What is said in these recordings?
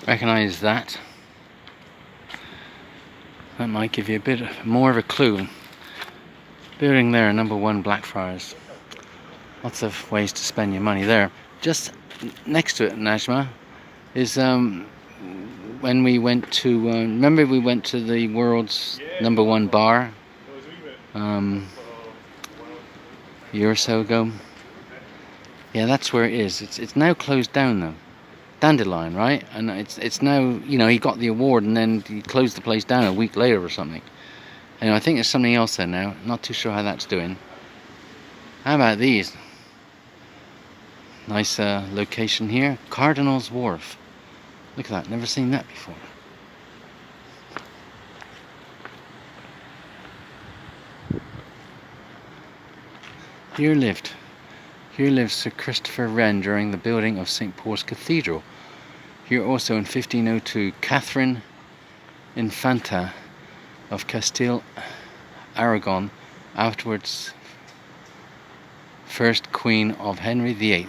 Recognize that. That might give you a bit more of a clue. Building there, number 1 Blackfriars. Lots of ways to spend your money there. Just next to it, Najma, is when we went to, remember we went to the world's number 1 bar a year or so ago? Yeah, that's where it is. It's now closed down though. Dandelion, right? And it's now, you know, he got the award and then he closed the place down a week later or something. And I think there's something else there now. Not too sure how that's doing. How about these? Nice location here. Cardinal's Wharf. Look at that. Never seen that before. Here lived Sir Christopher Wren during the building of St. Paul's Cathedral. Here also in 1502, Catherine Infanta of Castile Aragon, afterwards first Queen of Henry VIII,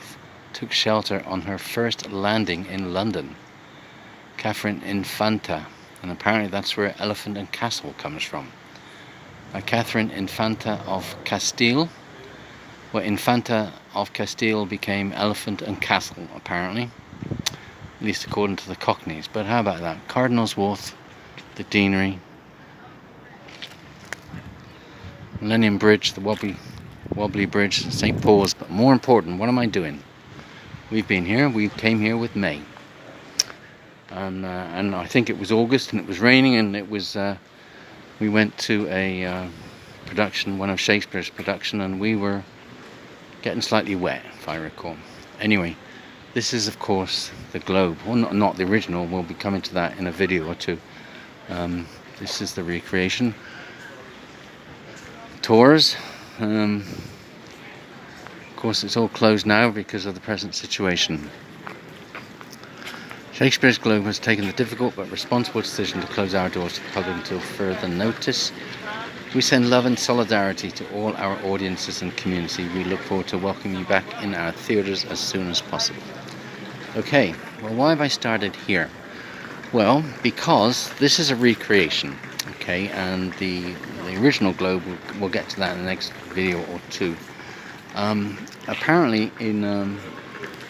took shelter on her first landing in London. Catherine Infanta, and apparently that's where Elephant and Castle comes from. Catherine Infanta of Castile. Well, Infanta of Castile became Elephant and Castle, apparently. At least according to the Cockneys. But how about that? Cardinal's Wharf, the Deanery, Millennium Bridge, the wobbly bridge, St. Paul's. But more important, what am I doing? We've been here. We came here with May. And I think it was August and it was raining and it was... we went to a production, one of Shakespeare's production, and we were getting slightly wet, if I recall. Anyway, this is of course the Globe. Well, not the original. We'll be coming to that in a video or two. This is the recreation. Tours. Of course, it's all closed now because of the present situation. Shakespeare's Globe has taken the difficult but responsible decision to close our doors to the public until further notice. We send love and solidarity to all our audiences and community. We look forward to welcoming you back in our theatres as soon as possible. Okay, well, why have I started here? Well, because this is a recreation, okay, and the original Globe, we'll get to that in the next video or two. Apparently in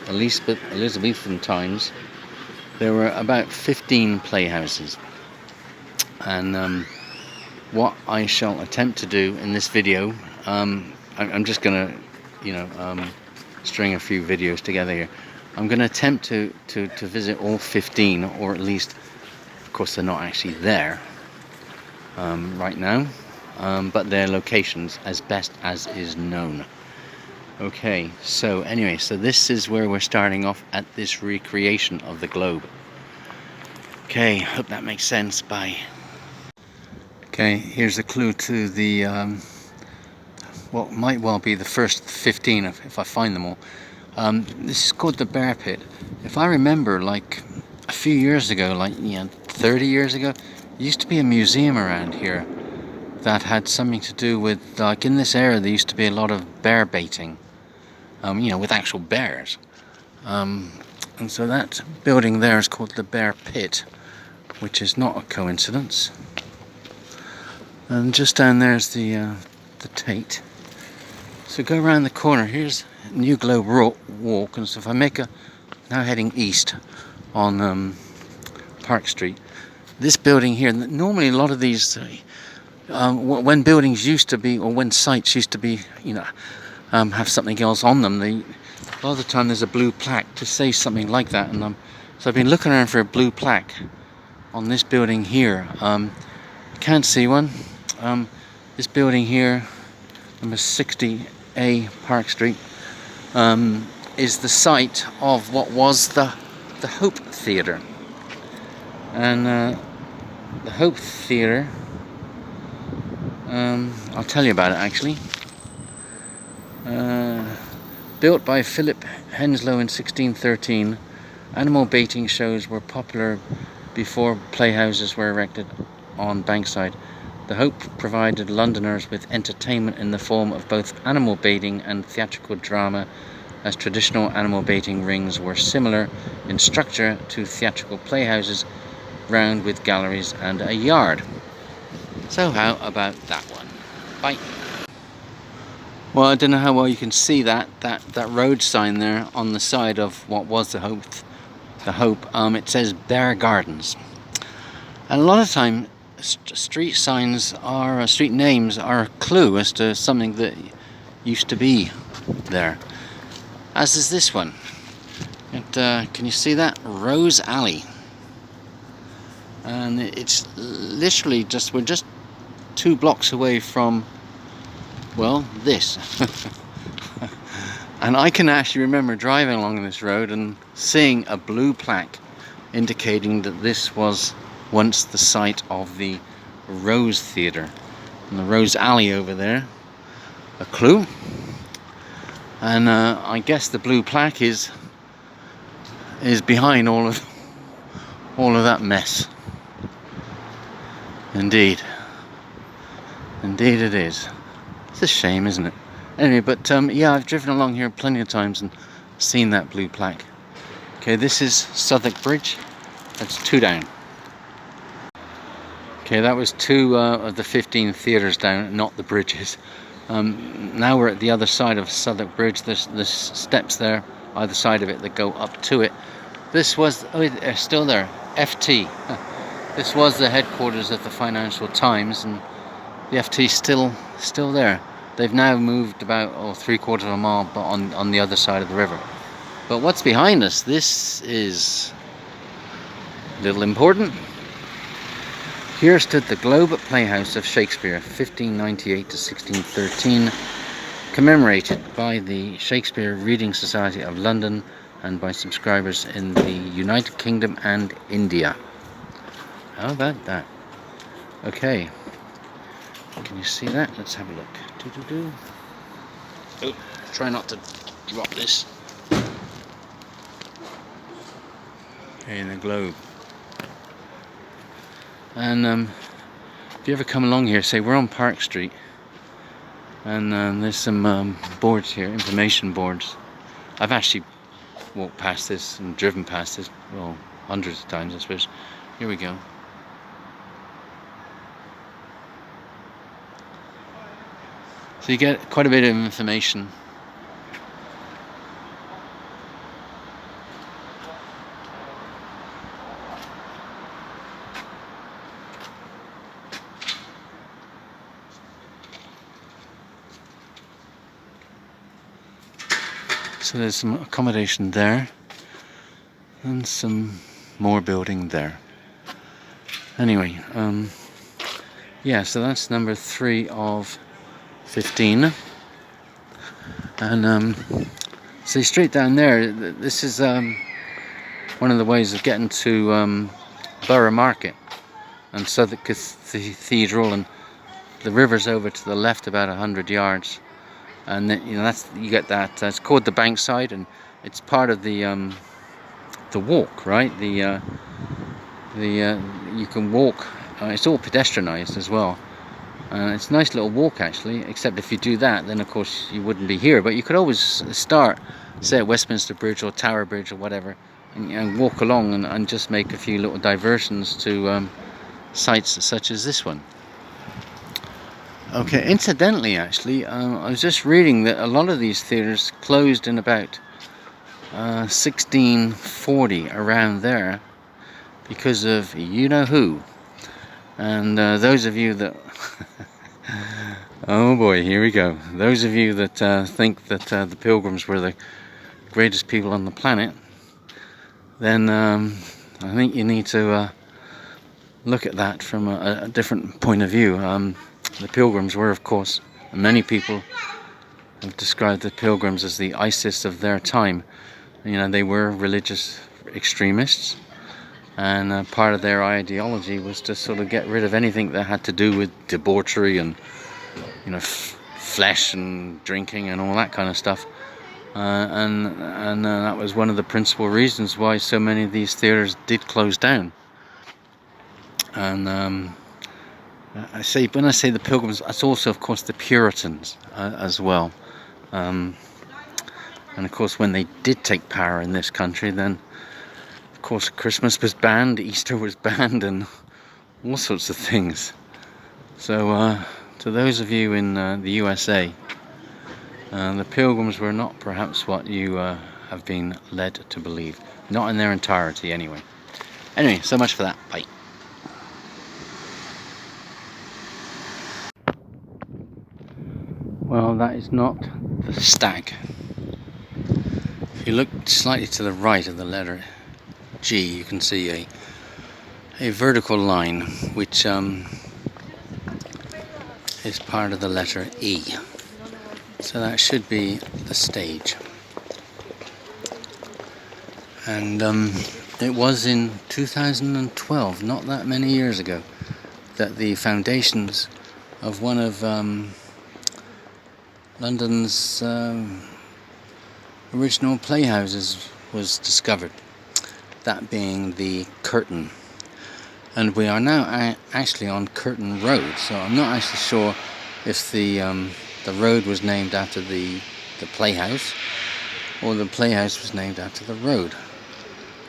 Elizabethan times, there were about 15 playhouses, and what I shall attempt to do in this video, I'm just going to, string a few videos together here. I'm going to attempt to visit all 15, or at least, of course they're not actually there right now, but their locations as best as is known. Okay, so anyway, so this is where we're starting off at this recreation of the Globe. Okay, hope that makes sense. Bye. Okay, here's a clue to the what might well be the first 15 if I find them all. This is called the Bear Pit. If I remember, like a few years ago, 30 years ago, there used to be a museum around here that had something to do with, like, in this area there used to be a lot of bear baiting, with actual bears. And so that building there is called the Bear Pit, which is not a coincidence. And just down there is the Tate. So go around the corner. Here's New Globe Walk, and so if I make now heading east on Park Street, this building here, normally a lot of these, when buildings used to be, or when sites used to be, have something else on them, a lot of the time there's a blue plaque to say something like that, and so I've been looking around for a blue plaque on this building here. Can't see one. This building here, number 60A Park Street, is the site of what was the Hope Theatre. And the Hope Theatre, I'll tell you about it actually. Built by Philip Henslow in 1613, animal baiting shows were popular before playhouses were erected on Bankside. The Hope provided Londoners with entertainment in the form of both animal baiting and theatrical drama as traditional animal baiting rings were similar in structure to theatrical playhouses, round with galleries and a yard. So how about that one? Bye. Well, I don't know how well you can see that road sign there on the side of what was the Hope. It says Bear Gardens, and a lot of time street signs are street names are a clue as to something that used to be there. As is this one. Can you see that? Rose Alley. And it's literally we're just 2 blocks away from, well, this. And I can actually remember driving along this road and seeing a blue plaque indicating that this was once the site of the Rose Theatre. And the Rose Alley over there, a clue. And I guess the blue plaque is behind all of that mess. Indeed it is. It's a shame, isn't it? Anyway, but yeah, I've driven along here plenty of times and seen that blue plaque. Okay, this is Southwark Bridge. That's 2 down. Okay, that was 2 of the 15 theatres down, not the bridges. Now we're at the other side of Southwark Bridge. There's steps there, either side of it, that go up to it. This was, oh, they're still there, FT. This was the headquarters of the Financial Times, and the FT still there. They've now moved about 3/4 of a mile on the other side of the river. But what's behind us? This is a little important. Here stood the Globe Playhouse of Shakespeare, 1598 to 1613, commemorated by the Shakespeare Reading Society of London and by subscribers in the United Kingdom and India. How about that? Okay, can you see that? Let's have a look. Oh, try not to drop this. Okay, in the Globe. And if you ever come along here, say we're on Park Street, and there's some boards here, information boards. I've actually walked past this and driven past this, well, hundreds of times I suppose. Here we go. So you get quite a bit of information. So there's some accommodation there and some more building there. Anyway, yeah, so that's number 3 of 15. And see, straight down there, this is one of the ways of getting to Borough Market and Southwark Cathedral, and the river's over to the left about 100 yards. And then, you get that. It's called the Bankside, and it's part of the walk, right? You can walk. It's all pedestrianised as well. It's a nice little walk actually. Except if you do that, then of course you wouldn't be here. But you could always start, say, at Westminster Bridge or Tower Bridge or whatever, and walk along and just make a few little diversions to sites such as this one. Okay, incidentally, actually, I was just reading that a lot of these theatres closed in about 1640, around there, because of you-know-who. And those of you that... oh boy, here we go. Those of you that think that the Pilgrims were the greatest people on the planet, then I think you need to look at that from a different point of view. The Pilgrims were, of course, and many people have described the Pilgrims as the ISIS of their time. They were religious extremists, and part of their ideology was to sort of get rid of anything that had to do with debauchery and flesh and drinking and all that kind of stuff. And that was one of the principal reasons why so many of these theatres did close down. And when I say the Pilgrims, it's also, of course, the Puritans as well. And of course, when they did take power in this country, then of course Christmas was banned, Easter was banned, and all sorts of things. So to those of you in the USA, the Pilgrims were not perhaps what you have been led to believe. Not in their entirety, anyway. Anyway, so much for that. Bye. Well, that is not the stag. If you look slightly to the right of the letter G, you can see a vertical line which is part of the letter E. So that should be the stage. And it was in 2012, not that many years ago, that the foundations of one of London's original playhouses was discovered, that being the Curtain. And we are now actually on Curtain Road, so I'm not actually sure if the road was named after the playhouse, or the playhouse was named after the road.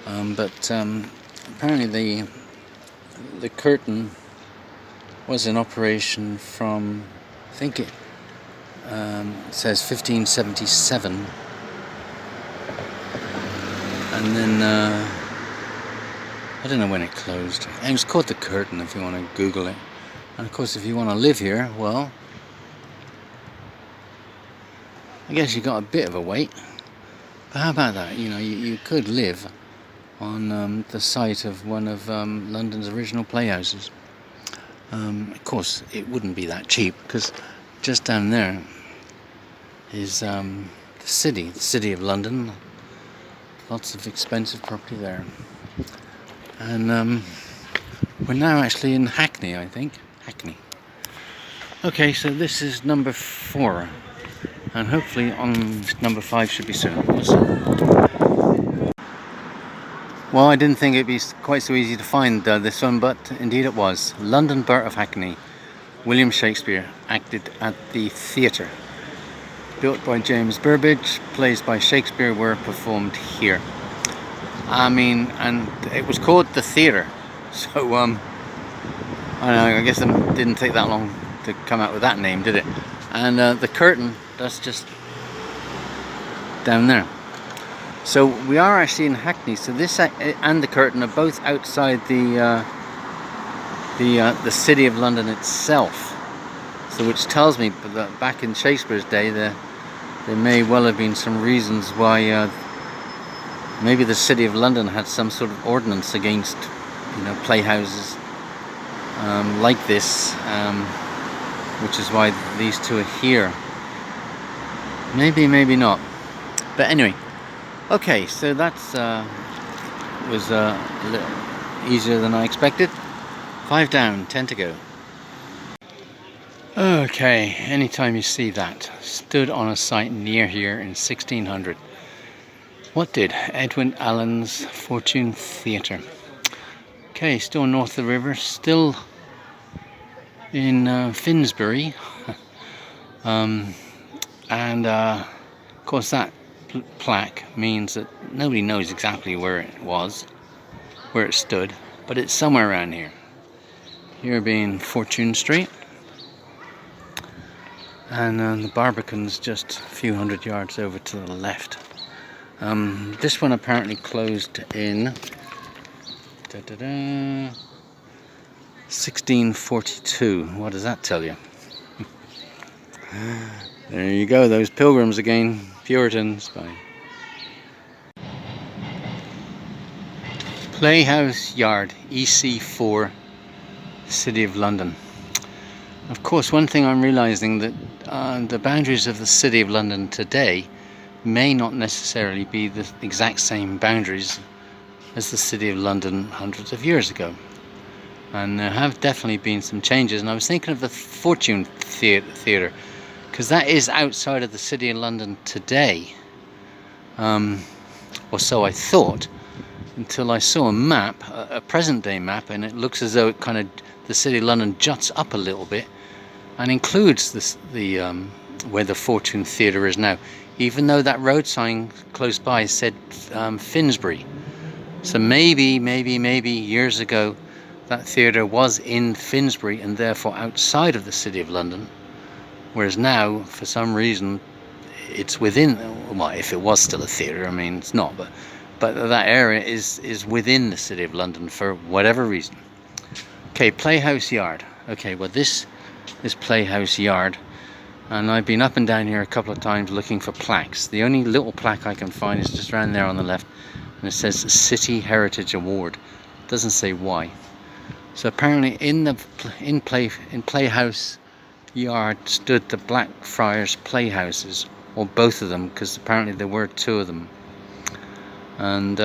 But apparently the Curtain was in operation from, I think it says 1577, and then I don't know when it closed. It was called the Curtain if you want to Google it. And of course, if you want to live here, well, I guess you got a bit of a wait. But how about that? You know, you could live on the site of one of London's original playhouses. Of course, it wouldn't be that cheap, because just down there is the city of London. Lots of expensive property there. And we're now actually in Hackney, I think. Hackney. Okay, so this is number 4. And hopefully on number 5 should be soon. Well, I didn't think it'd be quite so easy to find this one, but indeed it was. London Borough of Hackney. William Shakespeare acted at the theatre. Built by James Burbage, plays by Shakespeare were performed here. I mean, and it was called the theatre, so I don't know, I guess it didn't take that long to come out with that name, did it? And the Curtain, that's just down there. So we are actually in Hackney. So this and the Curtain are both outside the city of London itself. So which tells me that back in Shakespeare's day, there may well have been some reasons why maybe the city of London had some sort of ordinance against, you know, playhouses like this, which is why these two are here. Maybe, maybe not. But anyway, okay, so that's was a little easier than I expected. 5 down, 10 to go. Okay, anytime you see that, stood on a site near here in 1600. What did? Edwin Allen's Fortune Theatre. Okay, still north of the river, still in Finsbury. And of course that plaque means that nobody knows exactly where it was, where it stood, but it's somewhere around here. Here being Fortune Street. And the Barbican's just a few hundred yards over to the left. This one apparently closed in 1642. What does that tell you? There you go, those pilgrims again, Puritans. Bye. Playhouse Yard, EC4, City of London. Of course, one thing I'm realizing that the boundaries of the City of London today may not necessarily be the exact same boundaries as the City of London hundreds of years ago. And there have definitely been some changes. And I was thinking of the Fortune Theatre, because that is outside of the City of London today. Or so I thought, until I saw a map, a present day map, and it looks as though it kind of, the City of London juts up a little bit and includes the where the Fortune Theatre is now, even though that road sign close by said Finsbury. So maybe years ago that theatre was in Finsbury and therefore outside of the City of London, whereas now for some reason it's within. Well, if it was still a theatre, I mean it's not, but that area is within the City of London for whatever reason. Okay, Playhouse Yard. Okay, well this is Playhouse Yard, and I've been up and down here a couple of times looking for plaques. The only little plaque I can find is just around there on the left, and it says City Heritage Award. It doesn't say why. So apparently in Playhouse Yard stood the Blackfriars Playhouses, or both of them, because apparently there were two of them. And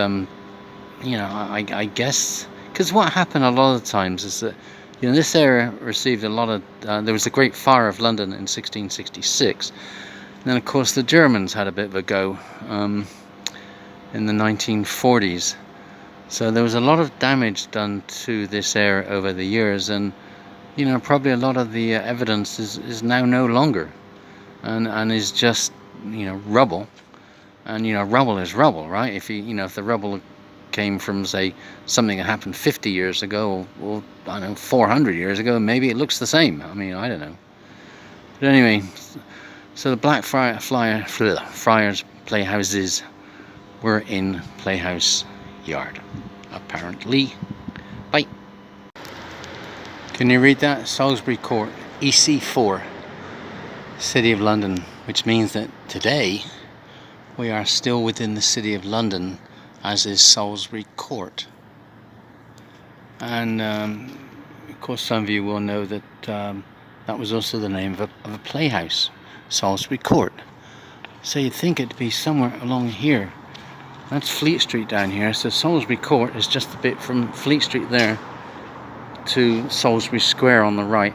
you know, I guess because what happened a lot of times is that, you know, this area received a lot of there was the Great Fire of London in 1666, and then of course the Germans had a bit of a go in the 1940s. So there was a lot of damage done to this area over the years, and you know, probably a lot of the evidence is now no longer, and is just, you know, rubble. And you know, rubble is rubble, right? If if the rubble came from, say, something that happened 50 years ago, or I don't know, 400 years ago, maybe it looks the same. I mean, I don't know. But anyway, so the Blackfriars Playhouses were in Playhouse Yard, apparently. Bye. Can you read that? Salisbury Court, EC4, City of London, which means that today we are still within the City of London, as is Salisbury Court. And of course some of you will know that that was also the name of a playhouse, Salisbury Court. So you'd think it'd be somewhere along here. That's Fleet Street down here, so Salisbury Court is just a bit from Fleet Street there to Salisbury Square on the right,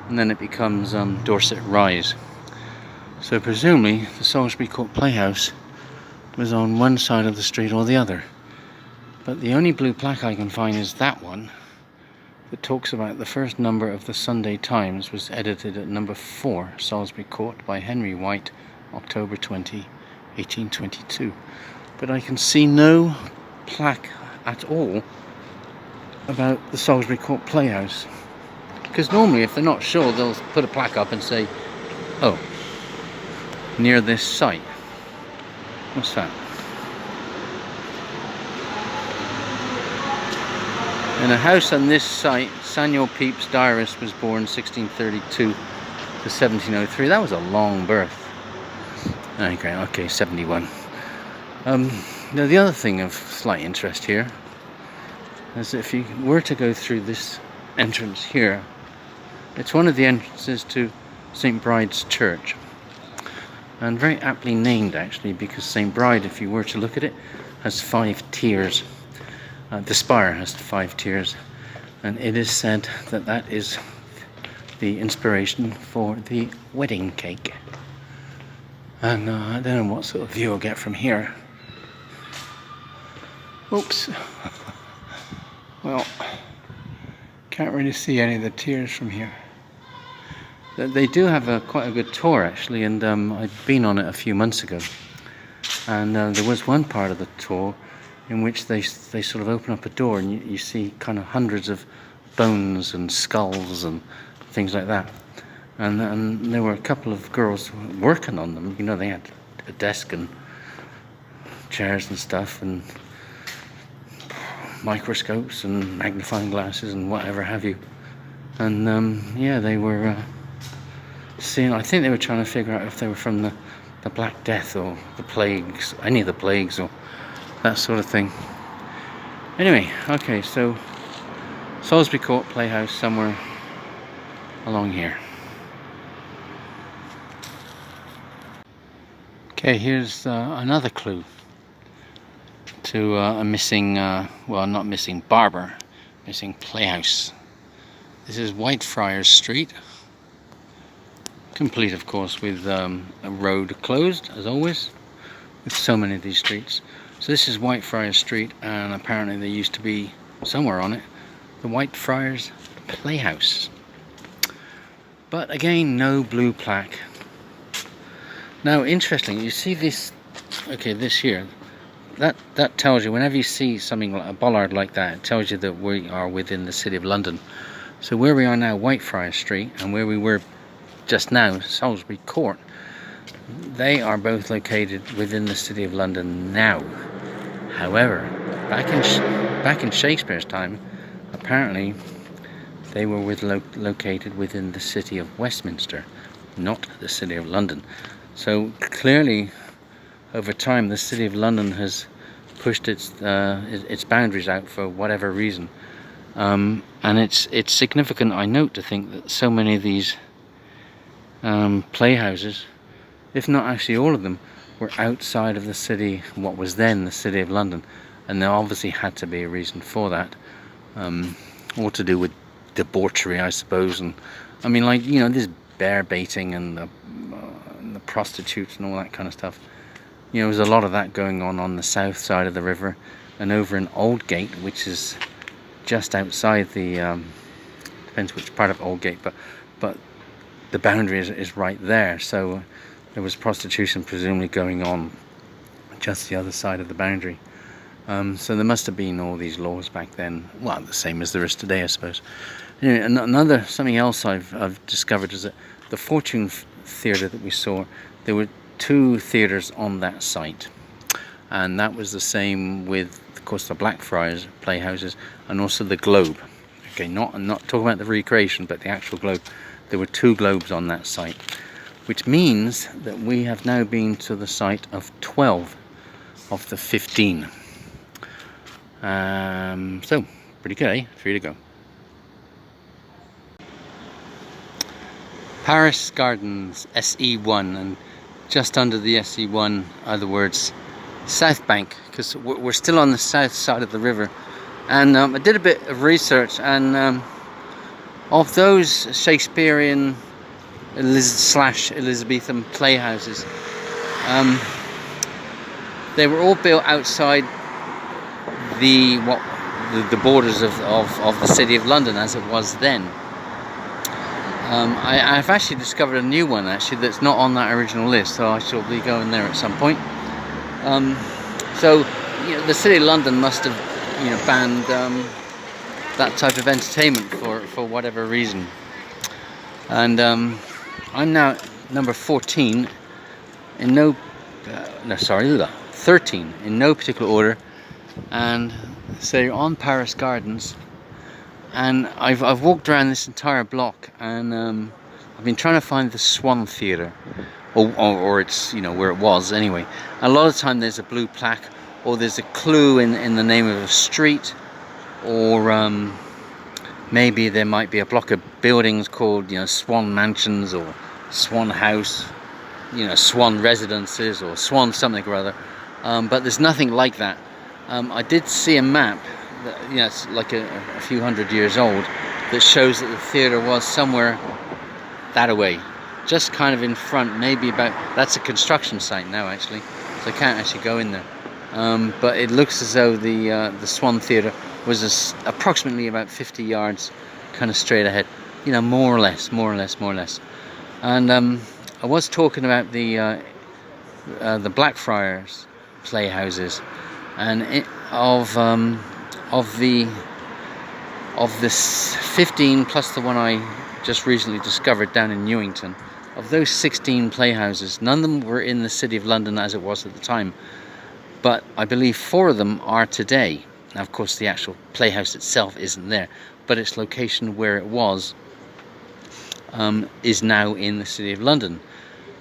and then it becomes Dorset Rise. So presumably the Salisbury Court Playhouse was on one side of the street or the other. But the only blue plaque I can find is that one that talks about the first number of the Sunday Times was edited at number 4, Salisbury Court, by Henry White, October 20, 1822. But I can see no plaque at all about the Salisbury Court Playhouse. Because normally if they're not sure, they'll put a plaque up and say, oh, near this site. What's that? In a house on this site, Samuel Pepys, diarist, was born 1632 to 1703. That was a long birth. Okay, 71. Now the other thing of slight interest here is that if you were to go through this entrance here, it's one of the entrances to St. Bride's Church. And very aptly named, actually, because St. Bride, if you were to look at it, has 5 tiers. The spire has 5 tiers, and it is said that that is the inspiration for the wedding cake. And I don't know what sort of view I'll get from here. Oops. Well, can't really see any of the tiers from here. They do have quite a good tour, actually, and I'd been on it a few months ago. And there was one part of the tour in which they sort of open up a door and you see kind of hundreds of bones and skulls and things like that. And there were a couple of girls working on them. You know, they had a desk and chairs and stuff and microscopes and magnifying glasses and whatever have you. And yeah, they were I think they were trying to figure out if they were from the Black Death or the plagues, any of the plagues or that sort of thing. Anyway, okay, so Salisbury Court Playhouse somewhere along here. Okay, here's another clue to a missing, well, not missing barber, missing playhouse. This is Whitefriars Street, complete of course with a road closed as always, with so many of these streets. So this is Whitefriars Street, and apparently there used to be somewhere on it the Whitefriars Playhouse. But again, no blue plaque Now, interesting, you see this, okay, this here, that tells you, whenever you see something like a bollard like that, it tells you that we are within the City of London. So where we are now, Whitefriars Street, and where we were just now, Salisbury Court, they are both located within the City of London now. However, back in Shakespeare's time, apparently they were located within the City of Westminster, not the City of London. So clearly, over time, the City of London has pushed its boundaries out for whatever reason, and it's significant, I note, to think that so many of these playhouses, if not actually all of them, were outside of the city, what was then the City of London, and there obviously had to be a reason for that, all to do with debauchery, I suppose. And I mean, like, you know, this bear baiting and the prostitutes and all that kind of stuff. You know, there's a lot of that going on the south side of the river, and over in Aldgate, which is just outside the depends which part of Aldgate, but the boundary is right there. So there was prostitution presumably going on just the other side of the boundary. So there must have been all these laws back then, well, the same as there is today, I suppose. Anyway, something else I've discovered is that the Fortune Theatre that we saw, there were 2 theatres on that site, and that was the same with, of course, the Blackfriars playhouses and also the Globe. Okay, I'm not talking about the recreation, but the actual Globe. There were 2 Globes on that site, which means that we have now been to the site of 12 of the 15. So pretty good, eh? 3 to go. Paris Gardens, SE1, and just under the SE1 are the words South Bank, because we're still on the south side of the river. And I did a bit of research, and of those Shakespearean Elizabethan playhouses, they were all built outside the borders of the City of London as it was then. I've actually discovered a new one actually that's not on that original list, so I shall be going there at some point. So, you know, the City of London must have, you know, banned that type of entertainment for whatever reason. And I'm now number 14 in 13 in no particular order, and so you're on Paris Gardens. And I've walked around this entire block, and I've been trying to find the Swan Theatre, or it's, you know, where it was anyway. A lot of the time there's a blue plaque, or there's a clue in the name of a street, or maybe there might be a block of buildings called, you know, Swan Mansions or Swan House, you know, Swan Residences or Swan something or other. But there's nothing like that. I did see a map, you know, it's like a few hundred years old, that shows that the theatre was somewhere that away, just kind of in front, maybe about, that's a construction site now actually, so I can't actually go in there, but it looks as though the Swan Theatre was approximately about 50 yards kind of straight ahead, you know, more or less. And I was talking about the Blackfriars playhouses, and of this 15 plus the one I just recently discovered down in Newington, of those 16 playhouses, none of them were in the City of London as it was at the time, but I believe 4 of them are today. Now, of course, the actual playhouse itself isn't there, but its location where it was is now in the City of London.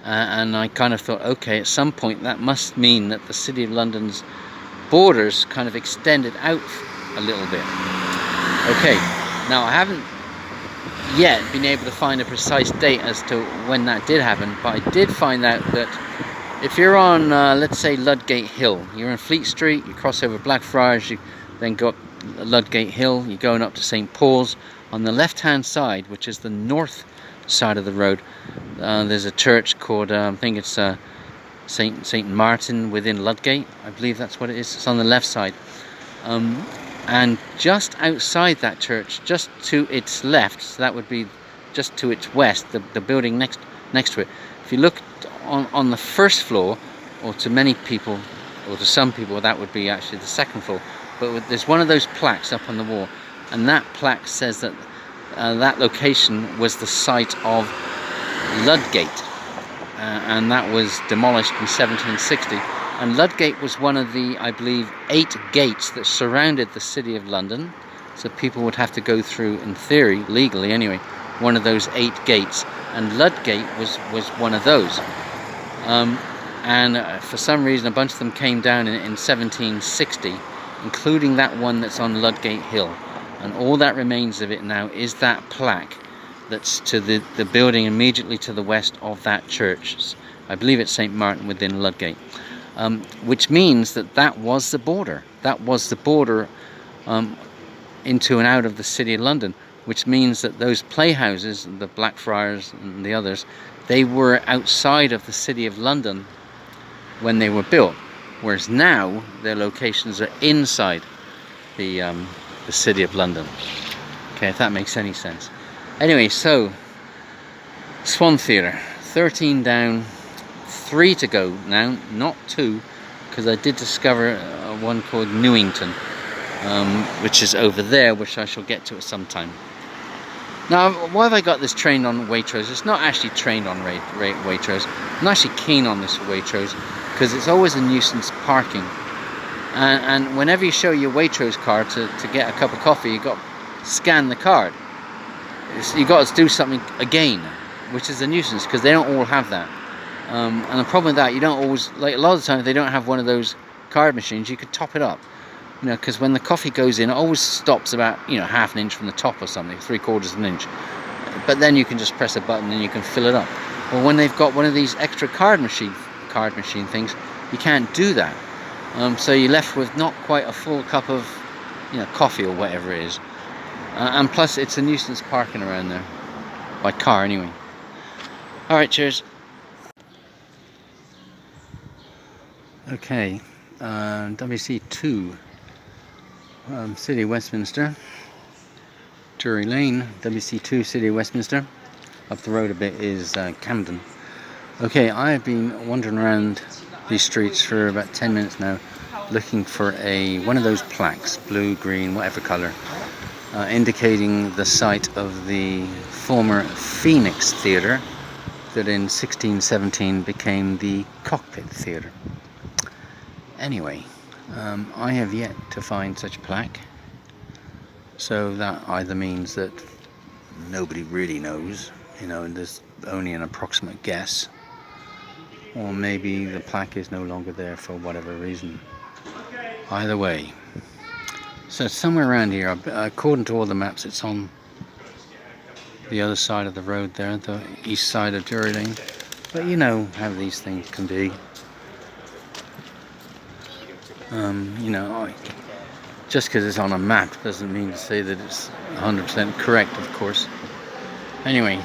And I kind of thought, okay, at some point that must mean that the City of London's borders kind of extended out a little bit. Okay, now I haven't yet been able to find a precise date as to when that did happen, but I did find out that if you're on, let's say, Ludgate Hill, you're in Fleet Street, you cross over Blackfriars, you then go up Ludgate Hill, you're going up to St. Paul's. On the left-hand side, which is the north side of the road, there's a church called, I think it's Saint Martin within Ludgate, I believe that's what it is. It's on the left side, and just outside that church, just to its left, so that would be just to its west, the building next to it. If you look on the first floor, or to many people, or to some people, that would be actually the second floor. But there's one of those plaques up on the wall, and that plaque says that that location was the site of Ludgate, and that was demolished in 1760. And Ludgate was one of the, I believe, 8 gates that surrounded the city of London. So people would have to go through, in theory, legally anyway, one of those 8 gates. And Ludgate was one of those. And for some reason, a bunch of them came down in 1760, including that one that's on Ludgate Hill. And all that remains of it now is that plaque that's to the building immediately to the west of that church. I believe it's St. Martin within Ludgate. Which means that was the border. That was the border into and out of the city of London, which means that those playhouses, the Blackfriars and the others, they were outside of the city of London when they were built, whereas now their locations are inside the city of London. Okay, if that makes any sense. Anyway, so Swan Theatre, 13 down, 3 to go now, not 2, because I did discover one called Newington, which is over there, which I shall get to at some time. Now, why have I got this trained on Waitrose? It's not actually trained on Waitrose. I'm actually keen on this Waitrose because it's always a nuisance parking. And whenever you show your Waitrose card to get a cup of coffee, you've got to scan the card. You've got to do something again, which is a nuisance because they don't all have that. And the problem with that, you don't always, like a lot of the time, if they don't have one of those card machines, you could top it up. You know, because when the coffee goes in, it always stops about, you know, half an inch from the top or something, 3/4 of an inch. But then you can just press a button and you can fill it up. Well, when they've got one of these extra card machine things, you can't do that. So you're left with not quite a full cup of, you know, coffee or whatever it is. And plus, it's a nuisance parking around there, by car anyway. All right, cheers. Okay, WC2. City of Westminster, Drury Lane, WC2, City of Westminster. Up the road a bit is Camden. Okay, I have been wandering around these streets for about 10 minutes now, looking for one of those plaques, blue, green, whatever colour, indicating the site of the former Phoenix Theatre that in 1617 became the Cockpit Theatre. Anyway, I have yet to find such a plaque, so that either means that nobody really knows, you know, and there's only an approximate guess, or maybe the plaque is no longer there for whatever reason. Either way, so it's somewhere around here. According to all the maps, it's on the other side of the road there, the east side of Drury Lane, but you know how these things can be. You know, just because it's on a map doesn't mean to say that it's 100% correct, of course. Anyway,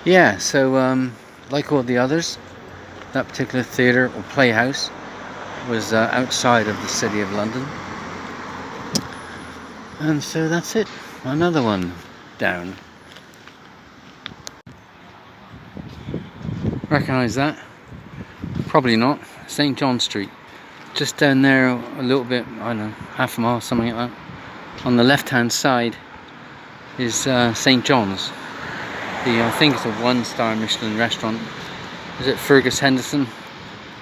yeah, so like all the others, that particular theatre or playhouse was outside of the city of London. And so that's it, another one down. Recognise that? Probably not. St. John Street, just down there a little bit, I don't know, half a mile, something like that. On the left hand side is St. John's. I think it's a 1-star Michelin restaurant. Is it Fergus Henderson?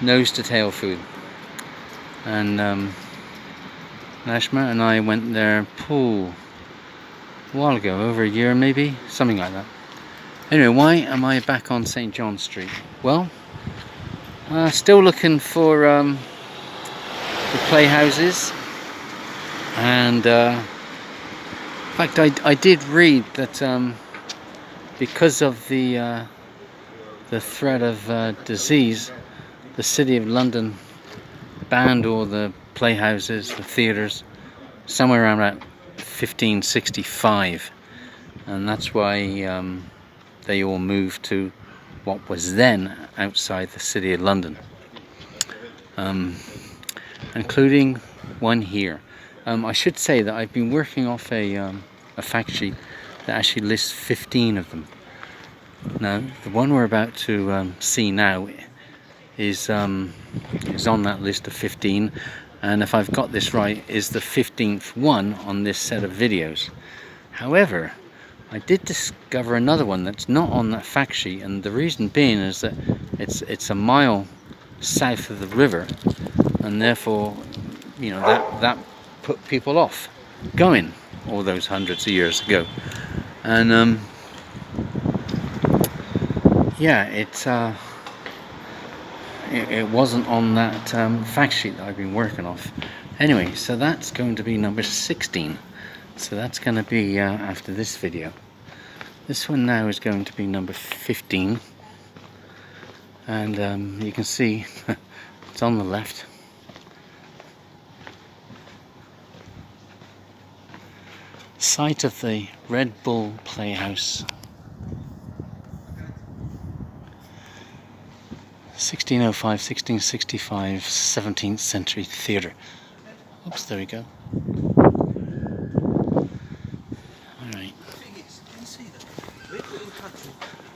Nose to tail food. And Nashma and I went there a while ago, over a year maybe, something like that. Anyway, why am I back on St. John Street? Well, still looking for the playhouses, and in fact I did read that because of the threat of disease, the City of London banned all the playhouses, the theatres, somewhere around about 1565, and that's why they all moved to what was then outside the City of London, including one here. I should say that I've been working off a fact sheet that actually lists 15 of them. Now, the one we're about to see now is on that list of 15, and if I've got this right, is the 15th one on this set of videos. However, I did discover another one that's not on that fact sheet, and the reason being is that it's a mile south of the river, and therefore, you know, that put people off going all those hundreds of years ago. And yeah, it wasn't on that fact sheet that I've been working off. Anyway, so that's going to be number 16. So that's going to be after this video. This one now is going to be number 15. And you can see it's on the left. Site of the Red Bull Playhouse. 1605, 1665, 17th century theatre. Oops, there we go. Alright.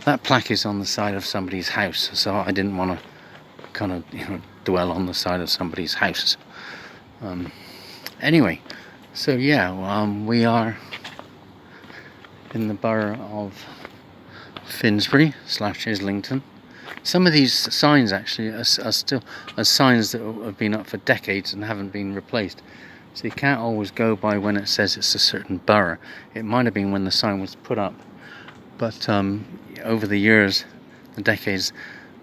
That plaque is on the side of somebody's house, so I didn't want to kind of, you know, dwell on the side of somebody's house. Anyway, so yeah, we are in the borough of Finsbury / Islington. Some of these signs actually are still signs that have been up for decades and haven't been replaced. So you can't always go by when it says it's a certain borough. It might have been when the sign was put up, but over the years, the decades,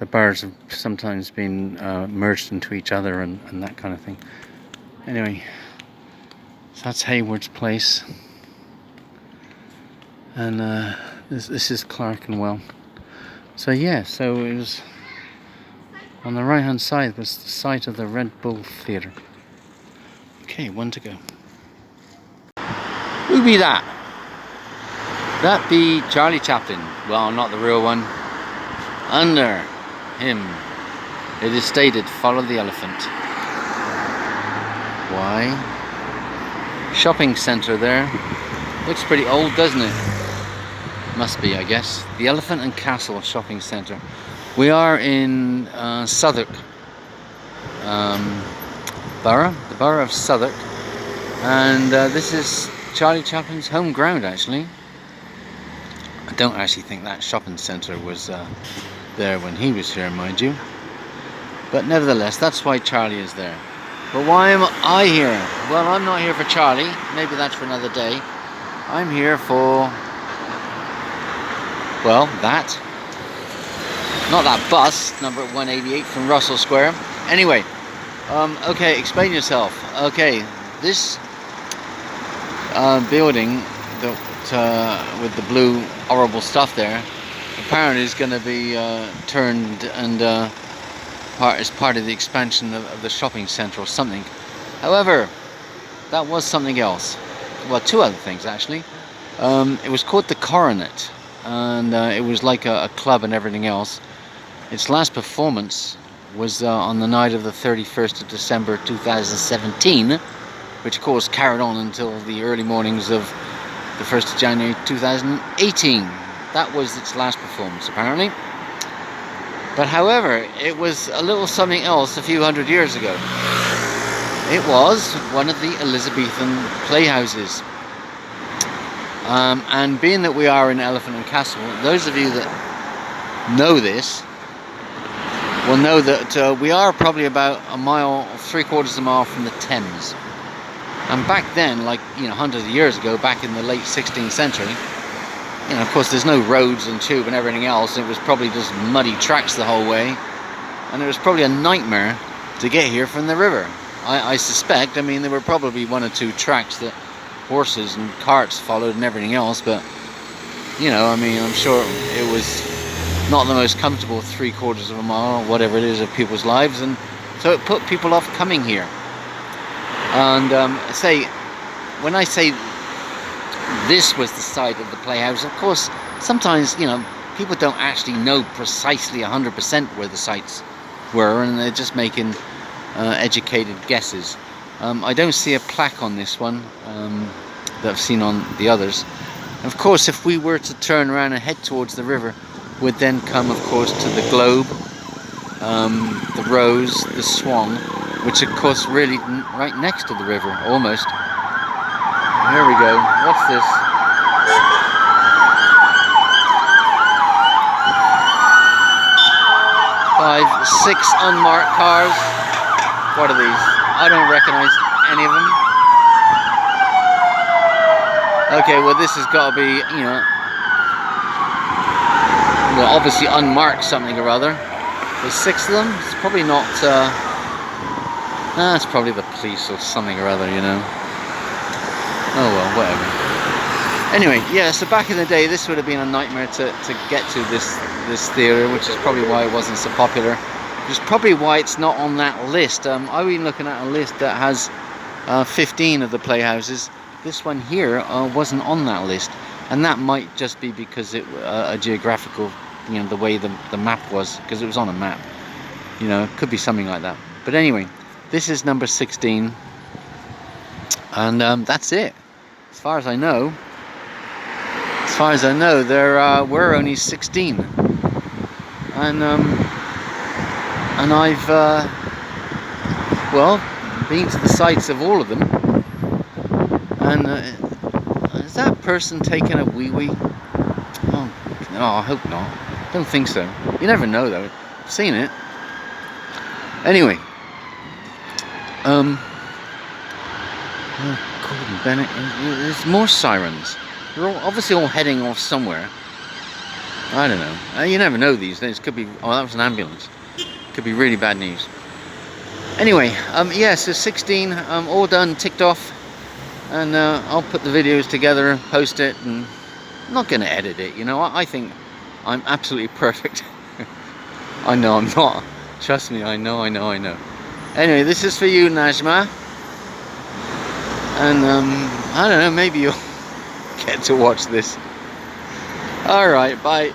the boroughs have sometimes been merged into each other and that kind of thing. Anyway, so that's Hayward's Place, and this is Clerkenwell. So yeah, so it was on the right hand side was the site of the Red Bull Theatre. Okay, one to go. Who be that? That be Charlie Chaplin. Well, not the real one. Under him it is stated, follow the elephant. Why? Shopping centre there. Looks pretty old, doesn't it? Must be, I guess. The Elephant and Castle Shopping Centre. We are in Southwark borough, the borough of Southwark, and this is Charlie Chaplin's home ground. Actually, I don't actually think that shopping centre was there when he was here, mind you. But nevertheless, that's why Charlie is there. But why am I here? Well, I'm not here for Charlie. Maybe that's for another day. I'm here for, well, that. Not that bus, number 188 from Russell Square. Anyway, okay, explain yourself. Okay, this building that, with the blue horrible stuff there, apparently is going to be turned and is part of the expansion of the shopping centre or something. However, that was something else. Well, two other things actually. It was called the Coronet, and it was like a club and everything else. Its last performance was on the night of the 31st of December 2017, which of course carried on until the early mornings of the 1st of January 2018. That was its last performance apparently. But however, it was a little something else a few hundred years ago. It was one of the Elizabethan playhouses. And being that we are in Elephant and Castle, those of you that know this will know that we are probably about a mile, 3/4 mile from the Thames. And back then, like, you know, hundreds of years ago, back in the late 16th century, you know, of course there's no roads and tube and everything else. It was probably just muddy tracks the whole way, and it was probably a nightmare to get here from the river. I suspect, I mean, there were probably one or two tracks that horses and carts followed and everything else, but, you know, I mean, I'm sure it was not the most comfortable 3/4 mile or whatever it is of people's lives, and so it put people off coming here. And when I say this was the site of the playhouse, of course sometimes, you know, people don't actually know precisely 100% where the sites were, and they're just making educated guesses. I don't see a plaque on this one that I've seen on the others. And of course, if we were to turn around and head towards the river, would then come, of course, to the globe, the rose, the swan, which of course really right next to the river, almost. Here we go. What's this? Five, six unmarked cars. What are these? I don't recognize any of them. Okay, well this has got to be, you know, well obviously unmarked something or other. There's six of them. It's probably not, it's probably the police or something or other, you know. Oh well, whatever. Anyway, yeah, so back in the day this would have been a nightmare to get to this theatre, which is probably why it wasn't so popular. Which is probably why it's not on that list. I've been looking at a list that has 15 of the playhouses. This one here wasn't on that list, and that might just be because it a geographical, you know, the way the map was, because it was on a map. You know, it could be something like that. But anyway, this is number 16, and that's it. As far as I know, there were only 16, and I've well been to the sites of all of them. And is that person taking a wee-wee? Oh, no, I hope not. Don't think so. You never know, though. I've seen it. Anyway. Oh, Gordon Bennett. There's more sirens. They're obviously all heading off somewhere. I don't know. You never know these days. Could be... Oh, that was an ambulance. Could be really bad news. Anyway, yeah, so 16, all done, ticked off. And I'll put the videos together, post it, and I'm not going to edit it, you know. I think I'm absolutely perfect. I know I'm not. Trust me, I know. Anyway, this is for you, Najma. And I don't know, maybe you'll get to watch this. Alright, bye.